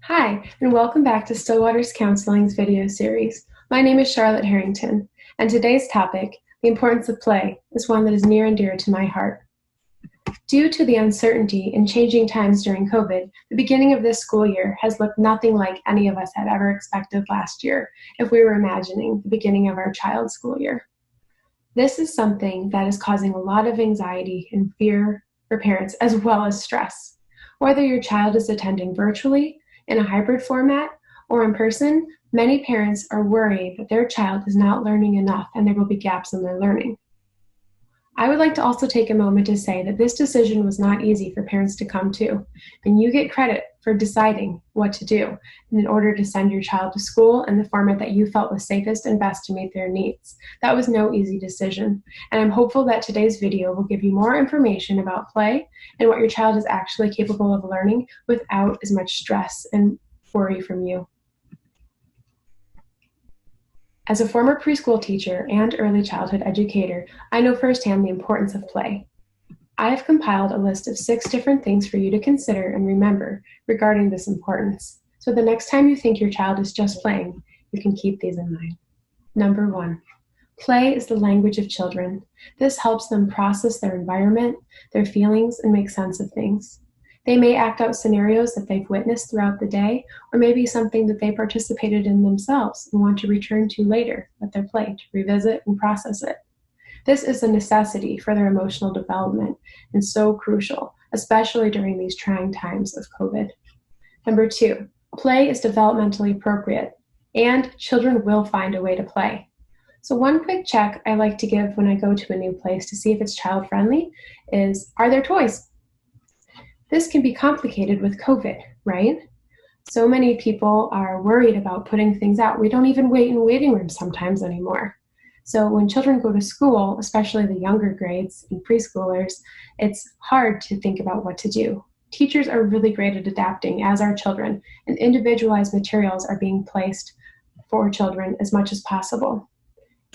Hi, and welcome back to Stillwater's Counseling's video series. My name is Charlotte Harrington, and today's topic, the importance of play, is one that is near and dear to my heart. Due to the uncertainty and changing times during COVID, the beginning of this school year has looked nothing like any of us had ever expected last year if we were imagining the beginning of our child's school year. This is something that is causing a lot of anxiety and fear for parents as well as stress. Whether your child is attending virtually, in a hybrid format, or in person, many parents are worried that their child is not learning enough and there will be gaps in their learning. I would like to also take a moment to say that this decision was not easy for parents to come to, and you get credit for deciding what to do in order to send your child to school in the format that you felt was safest and best to meet their needs. That was no easy decision, and I'm hopeful that today's video will give you more information about play and what your child is actually capable of learning without as much stress and worry from you. As a former preschool teacher and early childhood educator, I know firsthand the importance of play. I have compiled a list of 6 different things for you to consider and remember regarding this importance. So the next time you think your child is just playing, you can keep these in mind. Number 1, play is the language of children. This helps them process their environment, their feelings, and make sense of things. They may act out scenarios that they've witnessed throughout the day, or maybe something that they participated in themselves and want to return to later with their play to revisit and process it. This is a necessity for their emotional development and so crucial, especially during these trying times of COVID. Number 2, play is developmentally appropriate, and children will find a way to play. So one quick check I like to give when I go to a new place to see if it's child-friendly is, are there toys? This can be complicated with COVID, right? So many people are worried about putting things out. We don't even wait in waiting rooms sometimes anymore. So when children go to school, especially the younger grades and preschoolers, it's hard to think about what to do. Teachers are really great at adapting, as are children, and individualized materials are being placed for children as much as possible.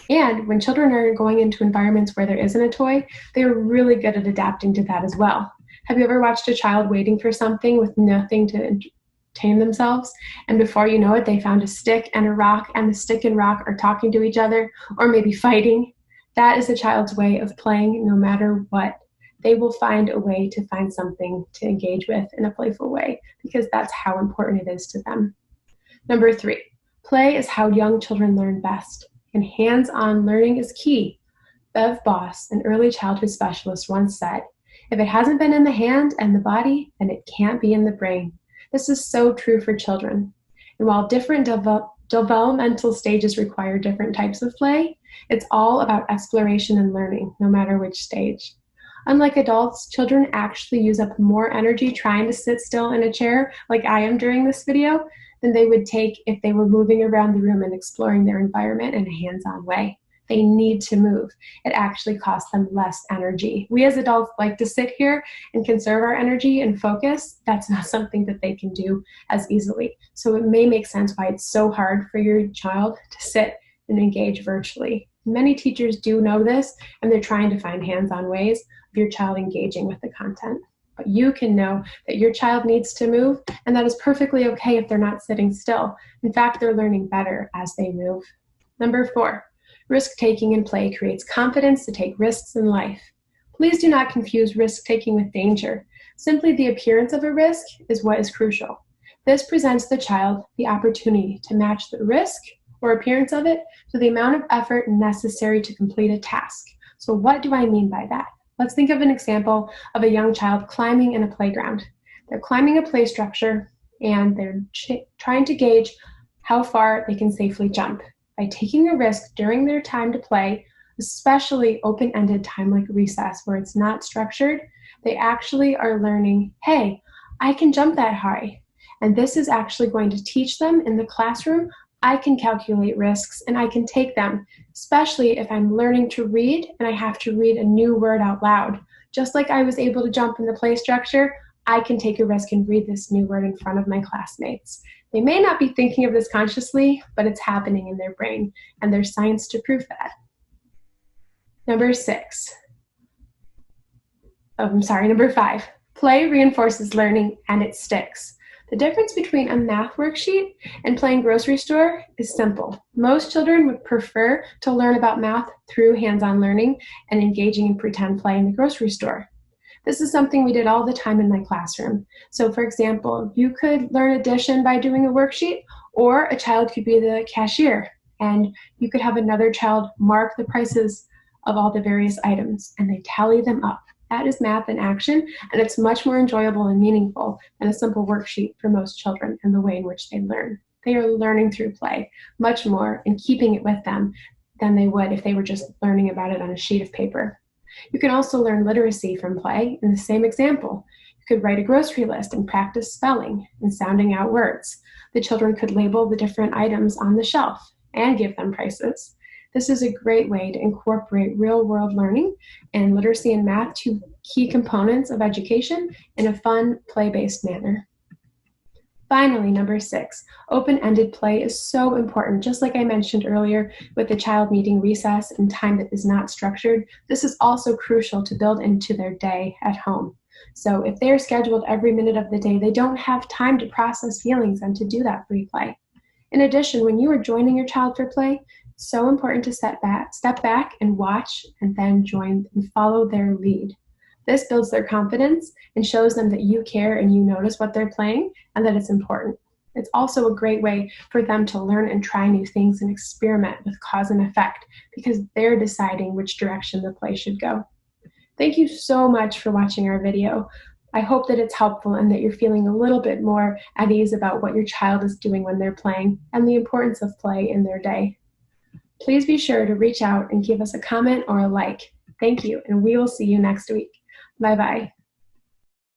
And when children are going into environments where there isn't a toy, they're really good at adapting to that as well. Have you ever watched a child waiting for something with nothing to entertain themselves? And before you know it, they found a stick and a rock, and the stick and rock are talking to each other or maybe fighting. That is a child's way of playing no matter what. They will find a way to find something to engage with in a playful way because that's how important it is to them. Number 3, play is how young children learn best, and hands-on learning is key. Bev Boss, an early childhood specialist, once said, "If it hasn't been in the hand and the body, then it can't be in the brain." This is so true for children. And while different developmental stages require different types of play, it's all about exploration and learning, no matter which stage. Unlike adults, children actually use up more energy trying to sit still in a chair, like I am during this video, than they would take if they were moving around the room and exploring their environment in a hands-on way. They need to move. It actually costs them less energy. We as adults like to sit here and conserve our energy and focus. That's not something that they can do as easily. So it may make sense why it's so hard for your child to sit and engage virtually. Many teachers do know this, and they're trying to find hands-on ways of your child engaging with the content. But you can know that your child needs to move, and that is perfectly okay if they're not sitting still. In fact, they're learning better as they move. Number 4, risk-taking in play creates confidence to take risks in life. Please do not confuse risk-taking with danger. Simply the appearance of a risk is what is crucial. This presents the child the opportunity to match the risk or appearance of it to the amount of effort necessary to complete a task. So what do I mean by that? Let's think of an example of a young child climbing in a playground. They're climbing a play structure and they're trying to gauge how far they can safely jump. By taking a risk during their time to play, especially open-ended time like recess where it's not structured, they actually are learning, hey, I can jump that high. And this is actually going to teach them in the classroom, I can calculate risks and I can take them, especially if I'm learning to read and I have to read a new word out loud. Just like I was able to jump in the play structure, I can take a risk and read this new word in front of my classmates. They may not be thinking of this consciously, but it's happening in their brain, and there's science to prove that. Number 5, play reinforces learning and it sticks. The difference between a math worksheet and playing grocery store is simple. Most children would prefer to learn about math through hands-on learning and engaging in pretend play in the grocery store. This is something we did all the time in my classroom. So for example, you could learn addition by doing a worksheet, or a child could be the cashier, and you could have another child mark the prices of all the various items, and they tally them up. That is math in action, and it's much more enjoyable and meaningful than a simple worksheet for most children and the way in which they learn. They are learning through play much more and keeping it with them than they would if they were just learning about it on a sheet of paper. You can also learn literacy from play in the same example. You could write a grocery list and practice spelling and sounding out words. The children could label the different items on the shelf and give them prices. This is a great way to incorporate real-world learning and literacy and math, two key components of education, in a fun, play-based manner. Finally, number 6, open-ended play is so important. Just like I mentioned earlier with the child needing recess and time that is not structured, this is also crucial to build into their day at home. So if they're scheduled every minute of the day, they don't have time to process feelings and to do that free play. In addition, when you are joining your child for play, it's so important to step back and watch, and then join and follow their lead. This builds their confidence and shows them that you care and you notice what they're playing and that it's important. It's also a great way for them to learn and try new things and experiment with cause and effect, because they're deciding which direction the play should go. Thank you so much for watching our video. I hope that it's helpful and that you're feeling a little bit more at ease about what your child is doing when they're playing and the importance of play in their day. Please be sure to reach out and give us a comment or a like. Thank you, and we will see you next week. Bye-bye.